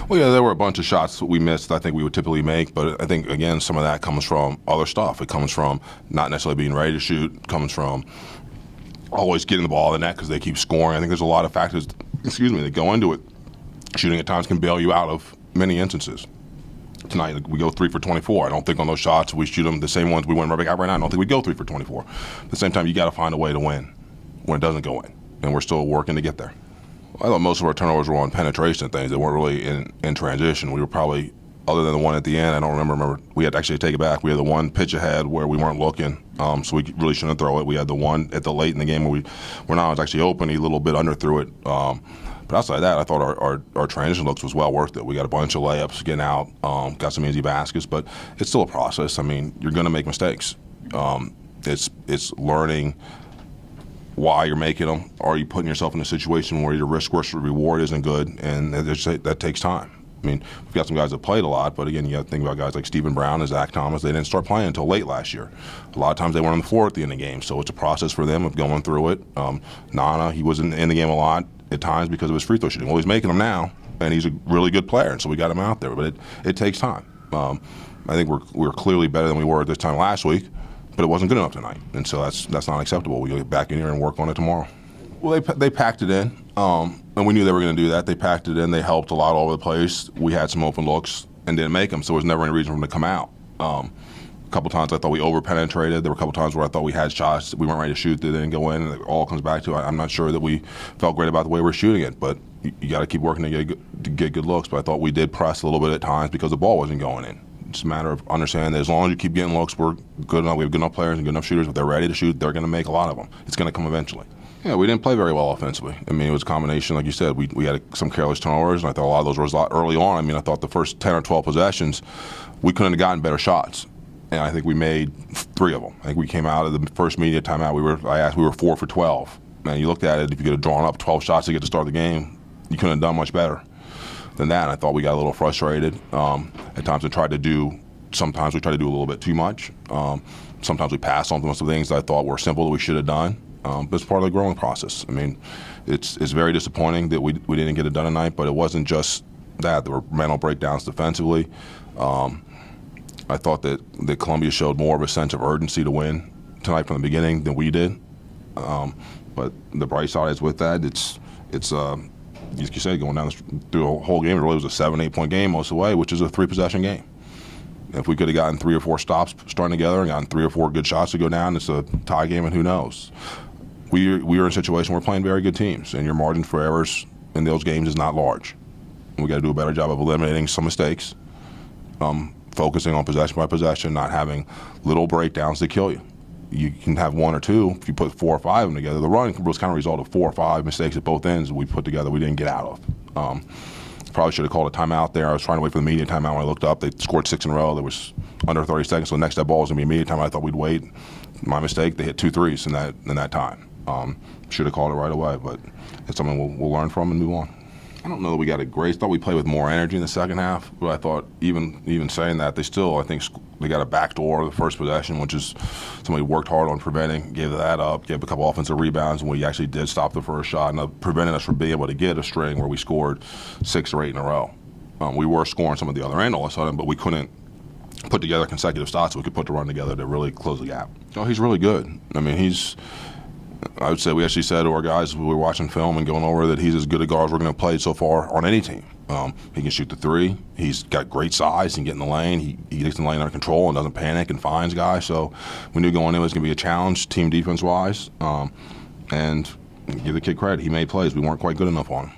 Well, yeah, there were a bunch of shots that we missed that I think we would typically make, but I think, again, some of that comes from other stuff. It comes from not necessarily being ready to shoot. It comes from always getting the ball in the net because they keep scoring. I think there's a lot of factors, that go into it. Shooting at times can bail you out of many instances. Tonight, we go 3 for 24. I don't think on those shots, we shoot them the same ones we win right now. I don't think we'd go 3 for 24. At the same time, you got to find a way to win when it doesn't go in, and we're still working to get there. I thought most of our turnovers were on penetration things. They weren't really in transition. We were probably, other than the one at the end, I don't remember. We had to actually take it back. We had the one pitch ahead where we weren't looking, so we really shouldn't throw it. We had the one at the late in the game where when I was actually open, he a little bit under threw it. But outside of that, I thought our transition looks was well worth it. We got a bunch of layups getting out, got some easy baskets, but it's still a process. I mean, you're going to make mistakes. It's learning why you're making them. Are you putting yourself in a situation where your risk versus reward isn't good, and that takes time. I mean, we've got some guys that played a lot, but again, you got to think about guys like Stephen Brown and Zach Thomas. They didn't start playing until late last year. A lot of times they weren't on the floor at the end of the game, so it's a process for them of going through it. Nana, he was in the game a lot at times because of his free throw shooting. Well, he's making them now, and he's a really good player, and so we got him out there, but it takes time. I think we're clearly better than we were at this time last week, but it wasn't good enough tonight, and so that's not acceptable. We get back in here and work on it tomorrow. Well, they packed it in, and we knew they were going to do that. They packed it in. They helped a lot all over the place. We had some open looks and didn't make them, so there was never any reason for them to come out. A couple times I thought we over-penetrated. There were a couple times where I thought we had shots that we weren't ready to shoot that didn't go in, and it all comes back to I'm not sure that we felt great about the way we're shooting it, but you got to keep working to get good looks. But I thought we did press a little bit at times because the ball wasn't going in. It's a matter of understanding that as long as you keep getting looks, we're good enough. We have good enough players and good enough shooters. If they're ready to shoot, they're going to make a lot of them. It's going to come eventually. Yeah, we didn't play very well offensively. I mean, it was a combination, like you said. We had some careless turnovers, and I thought a lot of those were early on. I mean, I thought the first 10 or 12 possessions, we couldn't have gotten better shots, and I think we made 3 of them. I think we came out of the first media timeout. We were 4 for 12. Man, you looked at it. If you could have drawn up 12 shots to get to start the game, you couldn't have done much better than that. And I thought we got a little frustrated. At times, sometimes we tried to do a little bit too much. Sometimes we passed on some things that I thought were simple that we should have done. But it's part of the growing process. I mean, it's very disappointing that we didn't get it done tonight, but it wasn't just that. There were mental breakdowns defensively. I thought that Columbia showed more of a sense of urgency to win tonight from the beginning than we did. But the bright side is with that, it's like you said, going down through a whole game, it really was a 7-8 point game most of the way, which is a 3-possession game. If we could have gotten 3 or 4 stops starting together and gotten 3 or 4 good shots to go down, it's a tie game, and who knows? We are in a situation where we're playing very good teams, and your margin for errors in those games is not large. We got to do a better job of eliminating some mistakes, focusing on possession by possession, not having little breakdowns that kill you. You can have 1 or 2. If you put 4 or 5 of them together, the run was kind of a result of 4 or 5 mistakes at both ends we put together we didn't get out of. Probably should have called a timeout there. I was trying to wait for the media timeout. When I looked up, they scored 6 in a row. There was under 30 seconds, so the next that ball was going to be immediate time. I thought we'd wait. My mistake, they hit 2 threes in that time. Should have called it right away, but it's something we'll learn from and move on. I don't know that we got a great. I thought we played with more energy in the second half, but I thought even saying that, I think they got a backdoor the first possession, which is somebody worked hard on preventing, gave that up, gave a couple offensive rebounds, and we actually did stop the first shot, and that prevented us from being able to get a string where we scored 6 or 8 in a row. We were scoring some of the other end all of a sudden, but we couldn't put together consecutive shots so we could put the run together to really close the gap. Oh, he's really good. I mean, I would say we actually said to our guys we were watching film and going over that he's as good a guard as we're going to play so far on any team. He can shoot the 3. He's got great size. He can get in the lane. He gets in the lane under control and doesn't panic and finds guys. So we knew going in it was going to be a challenge team defense-wise. And give the kid credit. He made plays. We weren't quite good enough on him.